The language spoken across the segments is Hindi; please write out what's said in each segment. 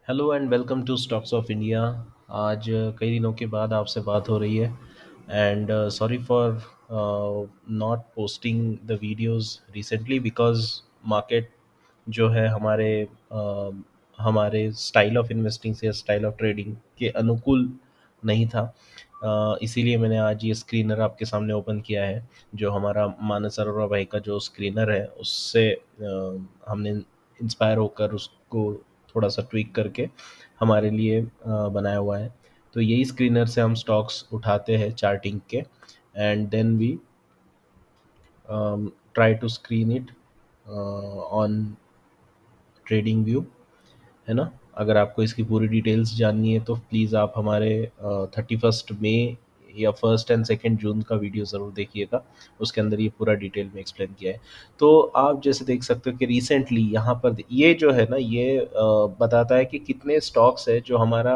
Hello and welcome to stocks of India. आज कई दिनों के बाद आपसे बात हो रही है and sorry for not posting the videos recently because market जो है हमारे स्टाइल ऑफ इन्वेस्टिंग से स्टाइल ऑफ ट्रेडिंग के अनुकूल नहीं था। इसीलिए मैंने आज ये स्क्रीनर आपके सामने ओपन किया है। जो हमारा मानस अरोड़ा भाई का जो स्क्रीनर है उससे हमने इंस्पायर होकर उसको थोड़ा सा ट्विक करके हमारे लिए बनाया हुआ है। तो यही स्क्रीनर से हम स्टॉक्स उठाते हैं चार्टिंग के and then we try to screen it on TradingView, है ना। अगर आपको इसकी पूरी डिटेल्स जाननी है तो प्लीज़ आप हमारे 31 मई या 1 एंड 2 जून का वीडियो ज़रूर देखिएगा। उसके अंदर ये पूरा डिटेल में एक्सप्लेन किया है। तो आप जैसे देख सकते हो कि रिसेंटली यहाँ पर ये जो है ना ये बताता है कि कितने स्टॉक्स है जो हमारा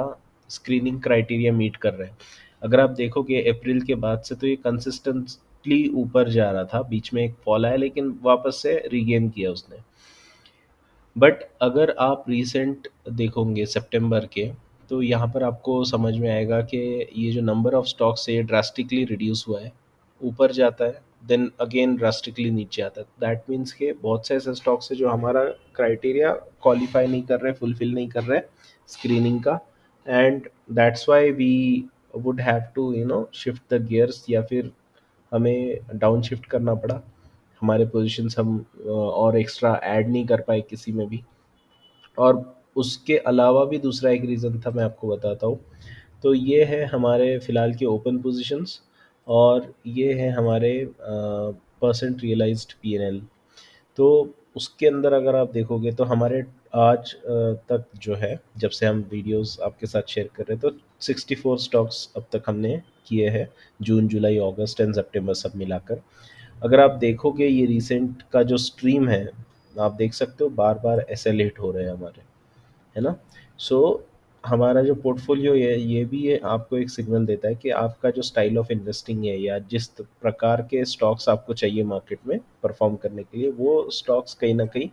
स्क्रीनिंग क्राइटेरिया मीट कर रहे हैं। अगर आप देखोगे अप्रैल के बाद से तो ये कंसिस्टेंटली ऊपर जा रहा था, बीच में एक फॉल आया लेकिन वापस से रीगेन किया उसने। बट अगर आप रीसेंट देखोगे सितंबर के तो यहाँ पर आपको समझ में आएगा कि ये जो नंबर ऑफ स्टॉक्स है ये ड्रास्टिकली रिड्यूस हुआ है। ऊपर जाता है देन अगेन ड्रास्टिकली नीचे आता है। दैट मीन्स के बहुत से ऐसे स्टॉक्स है जो हमारा क्राइटेरिया क्वालिफाई नहीं कर रहे, फुलफिल नहीं कर रहे स्क्रीनिंग का। And that's why we would have to shift the gears, या फिर हमें डाउन शिफ्ट करना पड़ा। हमारे पोजीशंस हम और एक्स्ट्रा ऐड नहीं कर पाए किसी में भी। और उसके अलावा भी दूसरा एक रीज़न था, मैं आपको बताता हूँ। तो ये है हमारे फ़िलहाल के ओपन पोजीशंस और ये है हमारे परसेंट रियलाइज्ड पीएनएल। तो उसके अंदर अगर आप देखोगे तो हमारे आज तक जो है, जब से हम वीडियोस आपके साथ शेयर कर रहे हैं, तो 64 स्टॉक्स अब तक हमने किए हैं, जून जुलाई अगस्त एंड सितंबर सब मिलाकर। अगर आप देखोगे ये रिसेंट का जो स्ट्रीम है, आप देख सकते हो बार बार एसएल हिट हो रहे हैं हमारे, है ना। सो हमारा जो पोर्टफोलियो है ये भी ये आपको एक सिग्नल देता है कि आपका जो स्टाइल ऑफ इन्वेस्टिंग है या जिस प्रकार के स्टॉक्स आपको चाहिए मार्केट में परफॉर्म करने के लिए, वो स्टॉक्स कहीं ना कहीं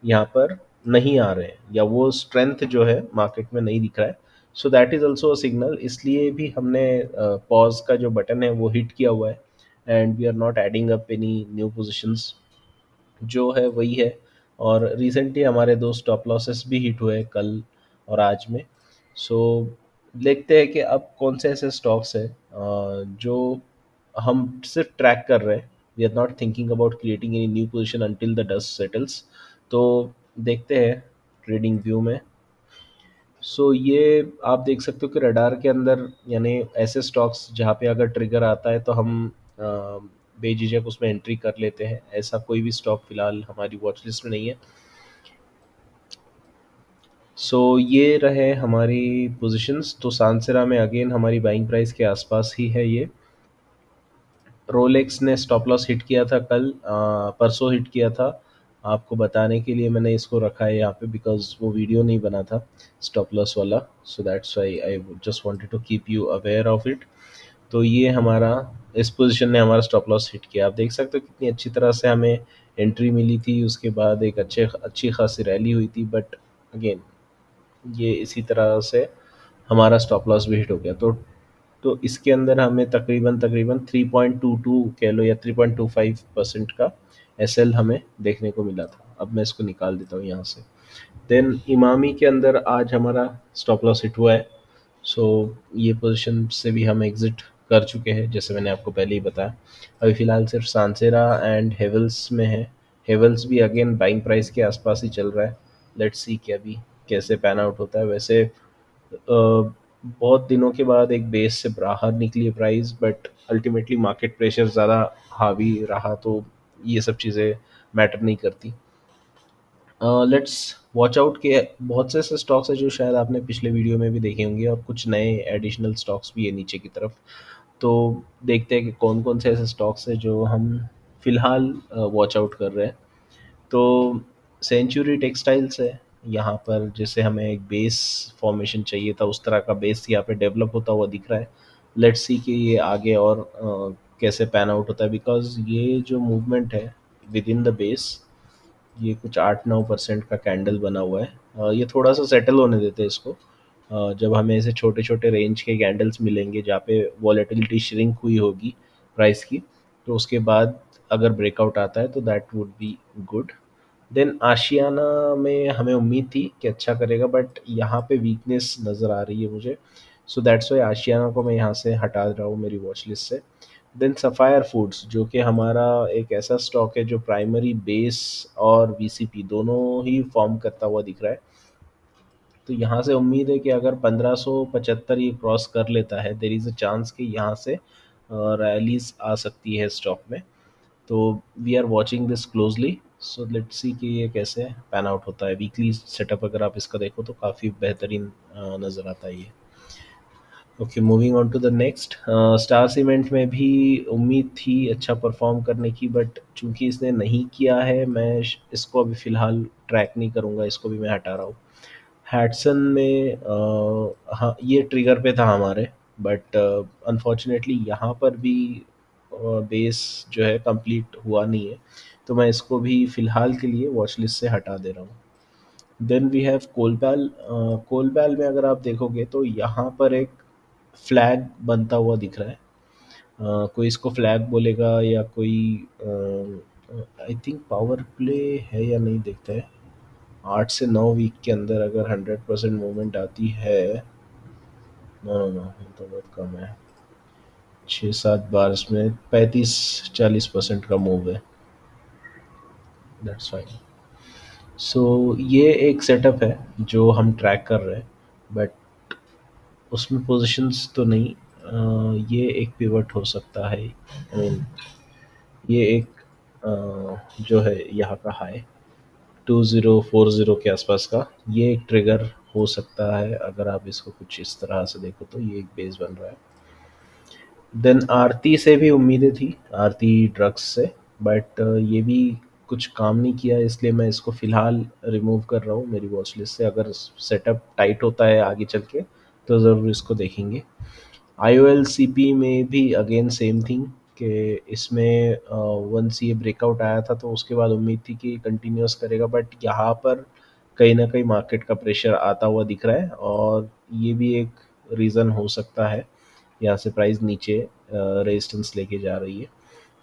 यहाँ पर नहीं आ रहे हैं या वो स्ट्रेंथ जो है मार्केट में नहीं दिख रहा है। So that is also a signal. इसलिए भी हमने पॉज का जो बटन है वो हिट किया हुआ है and we are not adding up any new positions, जो है वही है। और रिसेंटली हमारे दो स्टॉप लॉसेस भी हिट हुए कल और आज में। सो देखते हैं कि अब कौन से ऐसे स्टॉक्स हैं जो हम सिर्फ ट्रैक कर रहे हैं। We are not thinking about creating any new position until the dust settles. तो देखते हैं ट्रेडिंग व्यू में। सो ये आप देख सकते हो कि रडार के अंदर यानी ऐसे स्टॉक्स जहाँ पे अगर ट्रिगर आता है तो हम बेझिझक उसमें एंट्री कर लेते हैं। ऐसा कोई भी स्टॉक फिलहाल हमारी वॉच लिस्ट में नहीं है। सो ये रहे हमारी पोजीशंस। तो सांसेरा में अगेन हमारी बाइंग प्राइस के आसपास ही है ये। रोलेक्स ने स्टॉप लॉस हिट किया था कल, परसों हिट किया था। आपको बताने के लिए मैंने इसको रखा है यहाँ पे बिकॉज वो वीडियो नहीं बना था स्टॉप लॉस वाला। So that's why I just wanted to keep you aware of it. तो ये हमारा इस पोजीशन ने हमारा स्टॉप लॉस हिट किया। आप देख सकते हो कितनी अच्छी तरह से हमें एंट्री मिली थी, उसके बाद एक अच्छी खासी रैली हुई थी, बट अगेन ये इसी तरह से हमारा स्टॉप लॉस भी हिट हो गया। तो इसके अंदर हमें तकरीबन तकरीबन 3.22 कह लो या 3.25% का एसएल हमें देखने को मिला था। अब मैं इसको निकाल देता हूँ यहाँ से। देन इमामी के अंदर आज हमारा स्टॉप लॉस हिट हुआ है। सो ये पोजीशन से भी हम एग्जिट कर चुके हैं, जैसे मैंने आपको पहले ही बताया। अभी फ़िलहाल सिर्फ सांसेरा एंड हेवल्स में है। हेवल्स भी अगेन बाइंग प्राइस के आसपास ही चल रहा है। लेट्स सी कि अभी कैसे पैन आउट होता है। वैसे बहुत दिनों के बाद एक बेस से बाहर निकली है price, but ultimately market pressure ज़्यादा हावी रहा तो ये सब चीज़ें मैटर नहीं करती। लेट्स वॉच आउट के बहुत से ऐसे स्टॉक्स हैं जो शायद आपने पिछले वीडियो में भी देखे होंगे, और कुछ नए एडिशनल स्टॉक्स भी है नीचे की तरफ। तो देखते हैं कि कौन कौन से ऐसे स्टॉक्स हैं जो हम फिलहाल वॉच आउट कर रहे हैं। तो सेंचुरी टेक्सटाइल्स है यहाँ पर, जैसे हमें एक बेस फॉर्मेशन चाहिए था उस तरह का बेस यहाँ पे डेवलप होता हुआ दिख रहा है। लेट्स सी कि ये आगे और कैसे पैन आउट होता है, बिकॉज ये जो मूवमेंट है विद इन द बेस ये कुछ 8-9% का कैंडल बना हुआ है। ये थोड़ा सा सेटल होने देते हैं इसको। जब हमें ऐसे छोटे छोटे रेंज के कैंडल्स मिलेंगे जहाँ पे वॉलेटिलिटी श्रिंक हुई होगी प्राइस की, तो उसके बाद अगर ब्रेकआउट आता है तो that would be good. Then Ashiana में हमें उम्मीद थी कि अच्छा करेगा, बट यहाँ पे वीकनेस नज़र आ रही है मुझे। सो दैट्स वाई आशियाना को मैं यहाँ से हटा रहा हूँ मेरी वॉच लिस्ट से। देन सफ़ायर फूड्स, जो कि हमारा एक ऐसा स्टॉक है जो प्राइमरी बेस और वीसीपी दोनों ही फॉर्म करता हुआ दिख रहा है। तो यहाँ से उम्मीद है कि अगर 1575 ये क्रॉस कर लेता है, देर इज़ अ चांस कि यहाँ से रैलीज आ सकती है स्टॉक में। तो we are watching this closely. So let's see कि ये कैसे पैन आउट होता है। वीकली सेटअप अगर आप इसका देखो तो काफ़ी बेहतरीन नज़र आता है ये। Okay, moving on to the next. Star Cement में भी उम्मीद थी अच्छा परफॉर्म करने की, बट चूंकि इसने नहीं किया है, मैं इसको अभी फ़िलहाल ट्रैक नहीं करूँगा, इसको भी मैं हटा रहा हूँ। हैटसन में हाँ, ये ट्रिगर पे था हमारे, बट अनफॉर्चुनेटली यहाँ पर भी बेस जो है कंप्लीट हुआ नहीं है, तो मैं इसको भी फ़िलहाल के लिए वॉच लिस्ट से हटा दे रहा हूँ। Then we have Colpal. Colpal में अगर आप देखोगे तो यहाँ पर एक फ्लैग बनता हुआ दिख रहा है। कोई इसको फ्लैग बोलेगा या कोई आई थिंक पावर प्ले है या नहीं देखते हैं। 8 से 9 वीक के अंदर अगर 100% मूवमेंट आती है, नो नो नो, ये तो बहुत कम है। 6-7 बार में 35-40% का मूव है। That's fine. सो ये एक सेटअप है जो हम ट्रैक कर रहे हैं, बट उसमें पोजीशंस तो नहीं। ये एक पिवट हो सकता है। आई मीन ये एक जो है यहाँ का हाई 2040 के आसपास का, ये एक ट्रिगर हो सकता है। अगर आप इसको कुछ इस तरह से देखो तो ये एक बेस बन रहा है। देन आरती से भी उम्मीदें थी, आरती ड्रग्स से, बट ये भी कुछ काम नहीं किया, इसलिए मैं इसको फ़िलहाल रिमूव कर रहा हूँ मेरी वॉच लिस्ट से। अगर सेटअप टाइट होता है आगे चल के तो ज़रूर इसको देखेंगे। IOLCP में भी अगेन सेम थिंग कि इसमें वंस ये ब्रेकआउट आया था तो उसके बाद उम्मीद थी कि कंटिन्यूस करेगा, बट यहाँ पर कहीं ना कहीं मार्केट का प्रेशर आता हुआ दिख रहा है, और ये भी एक रीज़न हो सकता है यहाँ से प्राइस नीचे रेजिस्टेंस लेके जा रही है।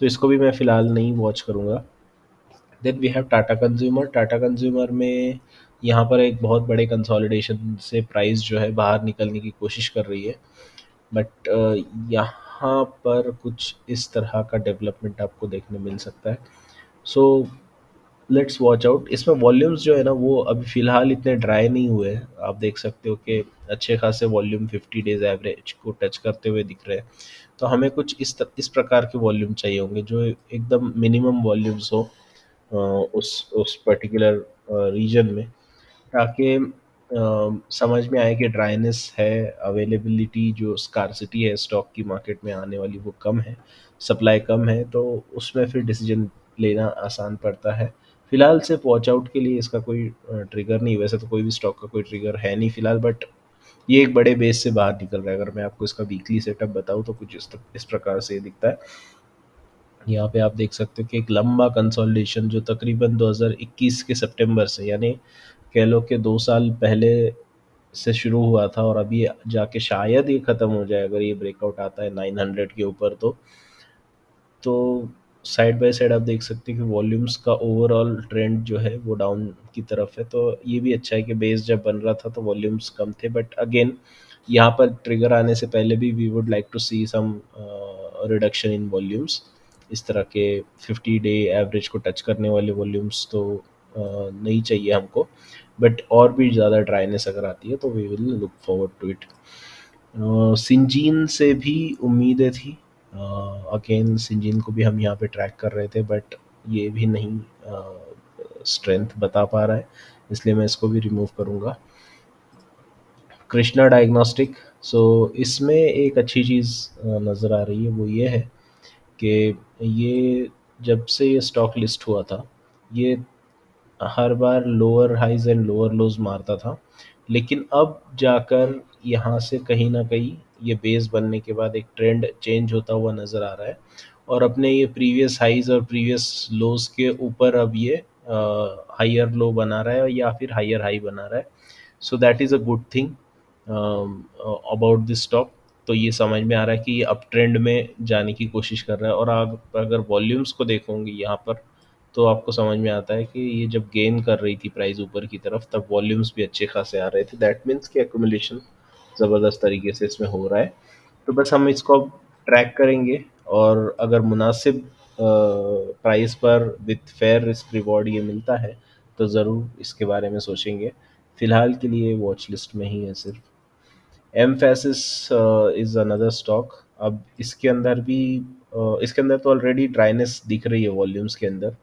तो इसको भी मैं फ़िलहाल नहीं वॉच करूँगा। Then we have Tata Consumer. Tata Consumer में यहाँ पर एक बहुत बड़े कंसोलिडेशन से प्राइस जो है बाहर निकलने की कोशिश कर रही है, बट यहाँ पर कुछ इस तरह का डेवलपमेंट आपको देखने मिल सकता है। So let's watch out. इसमें वॉल्यूम्स जो है ना वो अभी फ़िलहाल इतने ड्राई नहीं हुए हैं। आप देख सकते हो कि अच्छे खासे वॉल्यूम 50 डेज एवरेज को टच करते हुए दिख रहे हैं। तो हमें कुछ इस प्रकार के वॉल्यूम चाहिए होंगे जो एकदम मिनिमम वॉल्यूम्स हो उस पर्टिकुलर रीजन में, ताकि समझ में आए कि ड्राइनेस है, अवेलेबिलिटी जो स्कारसिटी है स्टॉक की मार्केट में आने वाली वो कम है, सप्लाई कम है, तो उसमें फिर डिसीजन लेना आसान पड़ता है। फिलहाल सिर्फ वॉच आउट के लिए इसका कोई ट्रिगर नहीं, वैसे तो कोई भी स्टॉक का कोई ट्रिगर है नहीं फिलहाल, बट ये एक बड़े बेस से बाहर निकल रहा है। अगर मैं आपको इसका वीकली सेटअप बताऊँ तो कुछ इस प्रकार से ये दिखता है। यहाँ पे आप देख सकते हो कि एक लंबा कंसोलिडेशन जो तकरीबन 2021 के सितंबर से, यानी कह लो कि 2 साल पहले से शुरू हुआ था, और अभी जाके शायद ये ख़त्म हो जाए अगर ये ब्रेकआउट आता है 900 के ऊपर। तो साइड बाय साइड आप देख सकते हैं कि वॉल्यूम्स का ओवरऑल ट्रेंड जो है वो डाउन की तरफ है। तो ये भी अच्छा है कि बेस जब बन रहा था तो वॉल्यूम्स कम थे, बट अगेन यहाँ पर ट्रिगर आने से पहले भी we would like to see some reduction in volumes. इस तरह के 50 डे एवरेज को टच करने वाले वॉल्यूम्स तो नहीं चाहिए हमको, बट और भी ज़्यादा ड्राइनेस अगर आती है तो we will look forward to it. Syngene से भी उम्मीदें थी। अगेन सिंजीन को भी हम यहाँ पे ट्रैक कर रहे थे, बट ये भी नहीं स्ट्रेंथ बता पा रहा है, इसलिए मैं इसको भी रिमूव करूँगा। कृष्णा डायग्नोस्टिक। सो इसमें एक अच्छी चीज़ नज़र आ रही है, वो ये है कि ये जब से ये स्टॉक लिस्ट हुआ था, ये हर बार lower highs and lower lows मारता था, लेकिन अब जाकर यहाँ से कहीं न कहीं ये बेस बनने के बाद एक ट्रेंड चेंज होता हुआ नज़र आ रहा है, और अपने ये प्रीवियस हाइज़ और प्रीवियस लोज़ के ऊपर अब ये हायर लो बना रहा है या फिर हायर हाई बना रहा है. So that is a good thing about this stock. तो ये समझ में आ रहा है कि ये अप ट्रेंड में जाने की कोशिश कर रहा है. और आप अगर वॉल्यूम्स को देखोगे यहाँ पर, तो आपको समझ में आता है कि ये जब गेन कर रही थी प्राइस ऊपर की तरफ, तब वॉल्यूम्स भी अच्छे खासे आ रहे थे. दैट मीन्स कि एक्यूमुलेशन ज़बरदस्त तरीके से इसमें हो रहा है. तो बस हम इसको ट्रैक करेंगे, और अगर मुनासिब प्राइस पर विथ फेयर रिस्क रिवॉर्ड ये मिलता है, तो ज़रूर इसके बारे में सोचेंगे. फ़िलहाल के लिए वॉच लिस्ट में ही है सिर्फ. Mphasis is another stock. अब इसके अंदर तो ऑलरेडी ड्राइनेस दिख रही है वॉल्यूम्स के अंदर,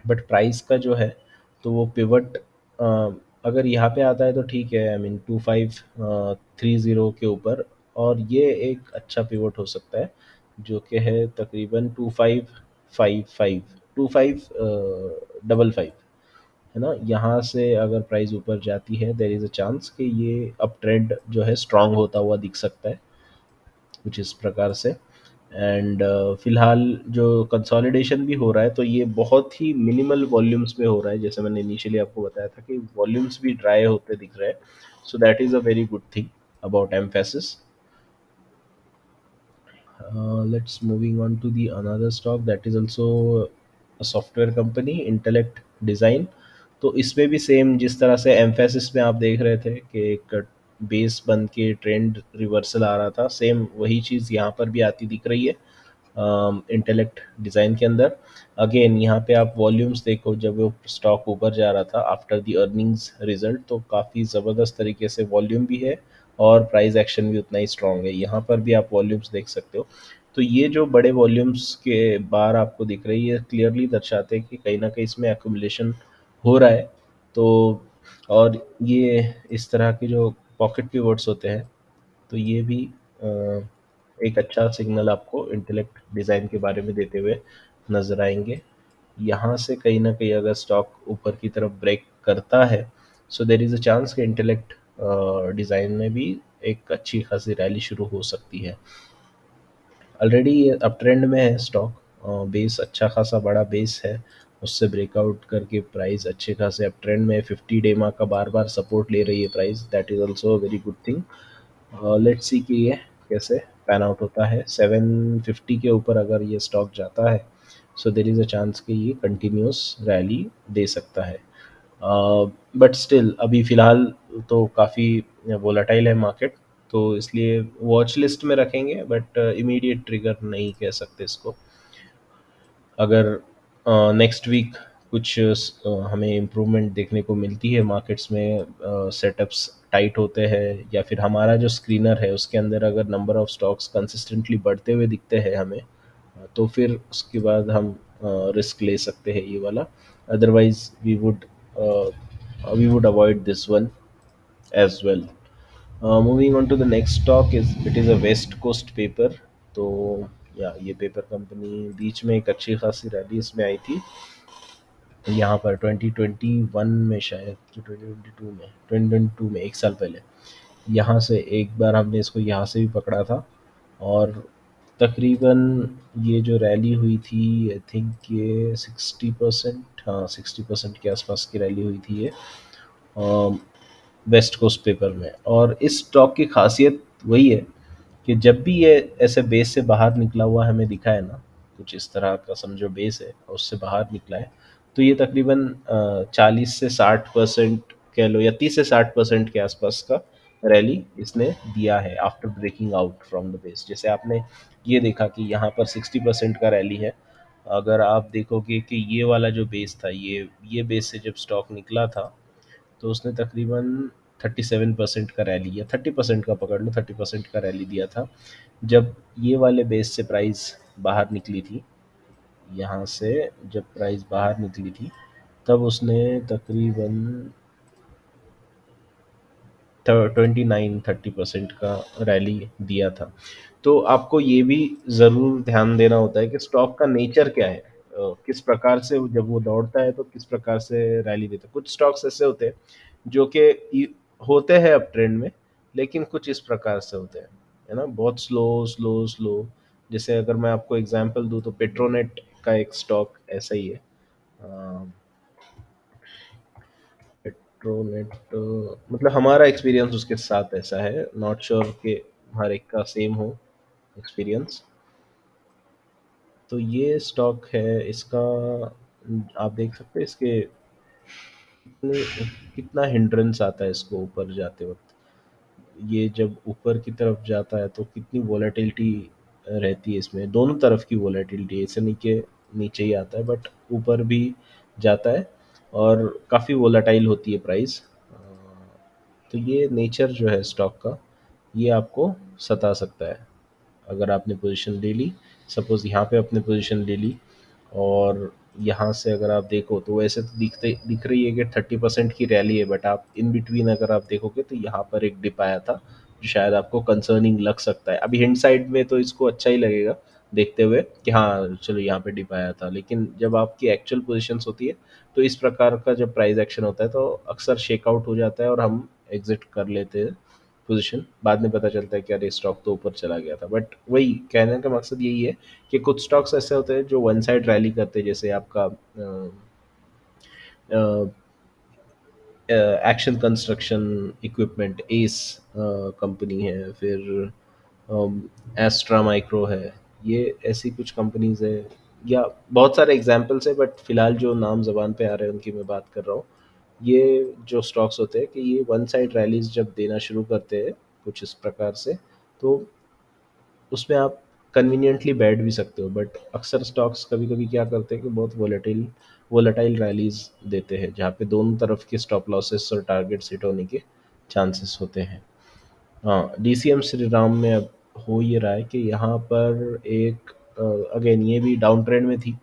बट प्राइस का जो है, तो वो पिवट अगर यहाँ पे आता है तो ठीक है. आई मीन 2530 के ऊपर, और ये एक अच्छा पिवट हो सकता है, जो कि है तकरीबन 2555, 2555, है ना. यहाँ से अगर प्राइस ऊपर जाती है, देर इज़ अ चांस कि ये अप ट्रेंड जो है स्ट्रांग होता हुआ दिख सकता है, कुछ इस प्रकार से. एंड फिलहाल जो कंसोलिडेशन भी हो रहा है, तो ये बहुत ही मिनिमल वॉल्यूम्स में हो रहा है. जैसे मैंने इनिशियली आपको बताया था कि वॉल्यूम्स भी ड्राई होते दिख रहे हैं. So that is a very good thing about emphasis. Let's moving on to the another stock that is also a software company, Intellect Design. तो इसमें भी सेम जिस तरह से एम्फेसिस में आप देख रहे थे कि एक बेस बन के ट्रेंड रिवर्सल आ रहा था, सेम वही चीज़ यहाँ पर भी आती दिख रही है इंटेलेक्ट डिज़ाइन के अंदर. अगेन यहाँ पे आप वॉल्यूम्स देखो, जब वो स्टॉक ऊपर जा रहा था आफ्टर द अर्निंग्स रिजल्ट, तो काफ़ी ज़बरदस्त तरीके से वॉल्यूम भी है, और प्राइस एक्शन भी उतना ही स्ट्रॉन्ग है. यहाँ पर भी आप वॉल्यूम्स देख सकते हो. तो ये जो बड़े वॉल्यूम्स के बार आपको दिख रही है, क्लियरली दर्शाते हैं कि कहीं ना कहीं इसमें एक्यूमुलेशन हो रहा है. तो और ये इस तरह के जो पॉकेट पिवट्स होते हैं, तो ये भी अ, एक अच्छा सिग्नल आपको इंटेलेक्ट डिज़ाइन के बारे में देते हुए नज़र आएंगे. यहाँ से कहीं ना कहीं अगर स्टॉक ऊपर की तरफ ब्रेक करता है, सो देर इज़ अ चांस कि इंटेलेक्ट डिज़ाइन में भी एक अच्छी खासी रैली शुरू हो सकती है. ऑलरेडी ये अप ट्रेंड में है स्टॉक. बेस अच्छा खासा बड़ा बेस है, उससे ब्रेकआउट करके प्राइस अच्छे खासे अप ट्रेंड में 50 डेमा का बार बार सपोर्ट ले रही है price. That is also very good thing. Let's see कि ये कैसे पैन आउट होता है. 750 के ऊपर अगर ये स्टॉक जाता है, सो देर इज़ अ चांस कि ये कंटिन्यूस रैली दे सकता है. बट स्टिल अभी फ़िलहाल तो काफ़ी वोलाटाइल है मार्केट, तो इसलिए वॉच लिस्ट में रखेंगे, बट इमीडिएट ट्रिगर नहीं कह सकते इसको. अगर नेक्स्ट वीक कुछ हमें इम्प्रूवमेंट देखने को मिलती है मार्केट्स में, सेटअप्स टाइट होते हैं, या फिर हमारा जो स्क्रीनर है उसके अंदर अगर नंबर ऑफ स्टॉक्स कंसिस्टेंटली बढ़ते हुए दिखते हैं हमें, तो फिर उसके बाद हम रिस्क ले सकते हैं ये वाला. Otherwise we would avoid this one as well. Moving on to the next stock, it is a West Coast Paper. तो या ये पेपर कंपनी बीच में एक अच्छी खासी रैली इसमें आई थी, यहाँ पर 2021 में, शायद कि 2022 में, एक साल पहले. यहाँ से एक बार हमने इसको यहाँ से भी पकड़ा था, और तकरीबन ये जो रैली हुई थी, आई थिंक ये 60%, हाँ 60% के आसपास की रैली हुई थी ये वेस्ट कोस्ट पेपर में. और इस स्टॉक की खासियत वही है कि जब भी ये ऐसे बेस से बाहर निकला हुआ हमें दिखा है ना, कुछ इस तरह का समझो बेस है और उससे बाहर निकला है, तो ये तकरीबन 40 से 60% कह लो, या 30 से 60% के आसपास का रैली इसने दिया है after breaking out from the base. जैसे आपने ये देखा कि यहाँ पर 60% का रैली है. अगर आप देखोगे कि ये वाला जो बेस था, ये बेस से जब स्टॉक निकला था, तो उसने तकरीबन 37% का रैली, या 30% का पकड़ लो, 30% का रैली दिया था. जब ये वाले बेस से प्राइस बाहर निकली थी, यहाँ से जब प्राइस बाहर निकली थी, तब उसने तकरीबन 29-30% का रैली दिया था. तो आपको ये भी ज़रूर ध्यान देना होता है कि स्टॉक का नेचर क्या है, किस प्रकार से जब वो दौड़ता है तो किस प्रकार से रैली देता है. कुछ स्टॉक्स ऐसे होते हैं जो कि होते हैं अप ट्रेंड में, लेकिन कुछ इस प्रकार से होते हैं, है ना, बहुत स्लो स्लो स्लो. जैसे अगर मैं आपको एग्जांपल दूं, तो पेट्रोनेट का एक स्टॉक ऐसा ही है. पेट्रोनेट मतलब हमारा एक्सपीरियंस उसके साथ ऐसा है, नॉट श्योर कि हर एक का सेम हो एक्सपीरियंस। तो ये स्टॉक है इसका, आप देख सकते हैं इसके कितना हिंड्रेंस आता है इसको ऊपर जाते वक्त। ये जब ऊपर की तरफ जाता है तो कितनी वॉलेटिलिटी रहती है इसमें, दोनों तरफ की वॉलेटिलिटी, ऐसे नहीं कि नीचे ही आता है बट ऊपर भी जाता है, और काफ़ी वोलाटाइल होती है प्राइस। तो ये नेचर जो है स्टॉक का, ये आपको सता सकता है। अगर आपने पोजीशन ले ली, सपोज़ यहाँ पे आपने पोजीशन ले ली, और यहाँ से अगर आप देखो तो वैसे तो दिख रही है कि 30% की रैली है, बट आप इन बिटवीन अगर आप देखोगे तो यहाँ पर एक डिप आया था जो शायद आपको कंसर्निंग लग सकता है। अभी हिंड साइड में तो इसको अच्छा ही लगेगा देखते हुए कि हाँ चलो यहाँ पे डिप आया था, लेकिन जब आपकी एक्चुअल पोजीशंस होती है तो इस प्रकार का जब प्राइस एक्शन होता है तो अक्सर शेकआउट हो जाता है और हम एग्जिट कर लेते हैं पोजीशन। बाद में पता चलता है कि अरे स्टॉक तो ऊपर चला गया था। बट वही कहने का मकसद यही है कि कुछ स्टॉक्स ऐसे होते हैं जो वन साइड रैली करते हैं, जैसे आपका action construction equipment S company है, फिर एस्ट्रा माइक्रो है, ये ऐसी कुछ कंपनीज है, या बहुत सारे एग्जांपल्स है बट फिलहाल जो नाम ज़बान पे आ रहे हैं उनकी मैं बात कर रहा हूँ। ये जो स्टॉक्स होते हैं कि ये वन साइड रैलीज जब देना शुरू करते हैं कुछ इस प्रकार से, तो उसमें आप कन्वीनियंटली बैठ भी सकते हो, बट अक्सर स्टॉक्स कभी कभी क्या करते हैं कि बहुत वोलेटाइल रैलीज देते हैं जहाँ पे दोनों तरफ के स्टॉप लॉसेस और टारगेट्स हिट होने के चांसेस होते हैं। हाँ, डीसीएम श्री राम में अब हो ये रहा है कि यहाँ पर एक अगेन ये भी डाउन ट्रेंड में थी,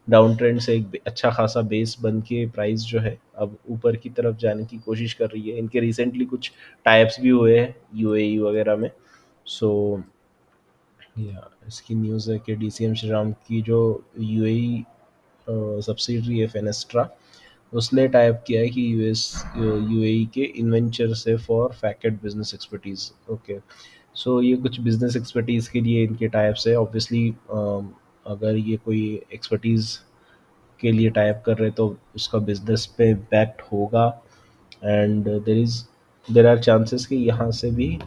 डाउन ट्रेंड से एक अच्छा खासा बेस बन के प्राइस जो है अब ऊपर की तरफ जाने की कोशिश कर रही है। इनके रिसेंटली कुछ टाइप्स भी हुए हैं यूएई वगैरह में। सो या इसकी न्यूज़ है कि डीसीएम श्रीराम की जो यूएई सब्सिडरी है फेनेस्ट्रा, उसने टाइप किया है कि यूएस यूएई के इन्वेंचर से फॉर फैकेट बिजनेस एक्सपर्टीज। ओके, सो ये कुछ बिजनेस एक्सपर्टीज के लिए इनके टाइप्स है ऑब्वियसली। अगर ये कोई एक्सपर्टीज के लिए टाइप कर रहे हैं तो उसका बिजनेस पे इम्पैक्ट होगा, एंड देर आर चांसेस कि यहाँ से भी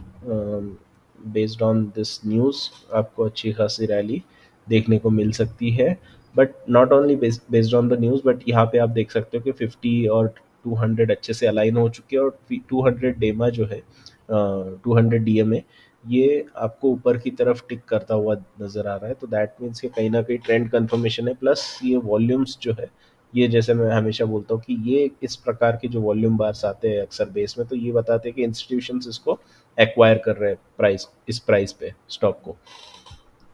बेस्ड ऑन दिस न्यूज़ आपको अच्छी खासी रैली देखने को मिल सकती है। But not only based on the news, but यहाँ पे आप देख सकते हो कि 50 और 200 अच्छे से अलाइन हो चुके हैं, और 200 डेमा जो है 200 डीएमए, ये आपको ऊपर की तरफ टिक करता हुआ नज़र आ रहा है। तो दैट मीन्स कि कहीं ना कहीं ट्रेंड कंफर्मेशन है, प्लस ये वॉल्यूम्स जो है, ये जैसे मैं हमेशा बोलता हूँ कि ये इस प्रकार के जो वॉल्यूम बार्स आते हैं अक्सर बेस में, तो ये बताते हैं कि इंस्टीट्यूशंस इसको एक्वायर कर रहे हैं इस प्राइस पे स्टॉक को।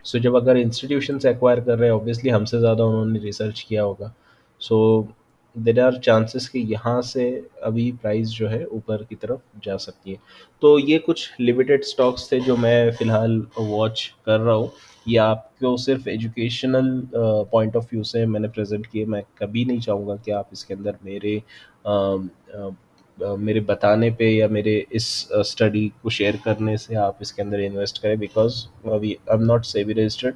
सो जब अगर इंस्टीट्यूशंस एक्वायर कर रहे हैं, ऑब्वियसली हमसे ज़्यादा उन्होंने रिसर्च किया होगा। सो देर आर चांसेस कि यहाँ से अभी प्राइस जो है ऊपर की तरफ जा सकती है। तो ये कुछ लिमिटेड स्टॉक्स थे जो मैं फ़िलहाल वॉच कर रहा हूँ। ये आपको सिर्फ एजुकेशनल पॉइंट ऑफ व्यू से मैंने प्रेजेंट किए। मैं कभी नहीं चाहूँगा कि आप इसके अंदर मेरे बताने पे या मेरे इस स्टडी को शेयर करने से आप इसके अंदर इन्वेस्ट करें, बिकॉज अभी I am not SEBI registered,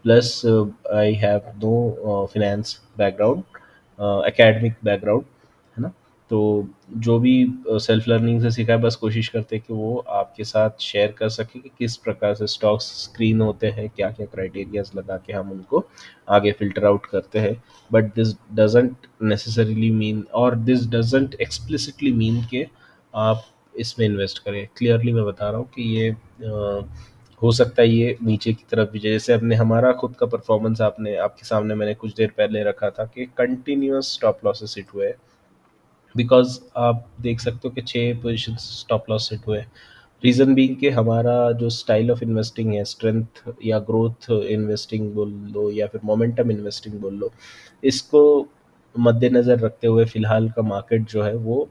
plus I have no finance background, academic background, है ना। तो जो भी सेल्फ लर्निंग से सीखा है, बस कोशिश करते हैं कि वो आपके साथ शेयर कर सकें कि किस प्रकार से स्टॉक्स स्क्रीन होते हैं, क्या क्या क्राइटेरियाज लगा के हम उनको आगे फिल्टर आउट करते हैं। But this doesn't necessarily mean, और दिस डजेंट एक्सप्लिसिटली मीन कि आप इसमें इन्वेस्ट करें। क्लियरली मैं बता रहा हूँ कि ये हो सकता है ये नीचे की तरफ भी जाए। जैसे हमने हमारा खुद का परफॉर्मेंस आपने आपके सामने मैंने कुछ देर पहले रखा था कि कंटिन्यूअस स्टॉप लॉसेस हिट हुए, बिकॉज आप देख सकते हो कि 6 पोजिशन स्टॉप लॉस हिट हुए। रीज़न बीइंग कि हमारा जो स्टाइल ऑफ इन्वेस्टिंग है, स्ट्रेंथ या ग्रोथ इन्वेस्टिंग बोल लो या फिर मोमेंटम इन्वेस्टिंग बोल लो, इसको मद्देनज़र रखते हुए फ़िलहाल का मार्केट जो है वो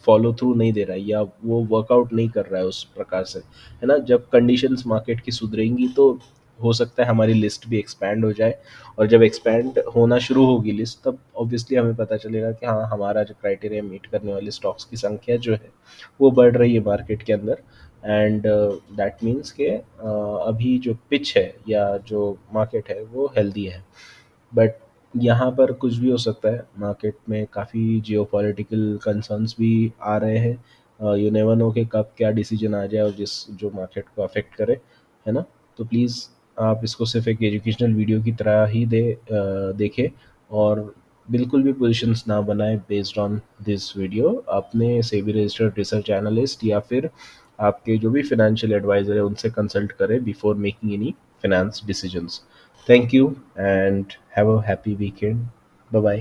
फॉलो थ्रू नहीं दे रहा है, या वो वर्कआउट नहीं कर रहा है उस प्रकार से, है ना। जब कंडीशंस मार्केट की सुधरेंगी तो हो सकता है हमारी लिस्ट भी एक्सपैंड हो जाए, और जब एक्सपैंड होना शुरू होगी लिस्ट, तब ऑब्वियसली हमें पता चलेगा कि हाँ हमारा जो क्राइटेरिया मीट करने वाले स्टॉक्स की संख्या जो है वो बढ़ रही है मार्केट के अंदर। एंड दैट मीन्स के अभी जो पिच है या जो मार्केट है वो हेल्दी है। बट यहाँ पर कुछ भी हो सकता है, मार्केट में काफ़ी जियोपॉलिटिकल कंसर्न्स भी आ रहे हैं। यू नेवर नो कि कब क्या डिसीजन आ जाए और जिस जो मार्केट को अफेक्ट करे, है ना? तो प्लीज़ आप इसको सिर्फ एक एजुकेशनल वीडियो की तरह ही देखें, और बिल्कुल भी पोजीशंस ना बनाएं बेस्ड ऑन दिस वीडियो। अपने सेबी रजिस्टर्ड रिसर्च एनालिस्ट या फिर आपके जो भी फाइनेंशियल एडवाइजर है उनसे कंसल्ट करें before making any finance decisions. Thank you and have a happy weekend. Bye bye.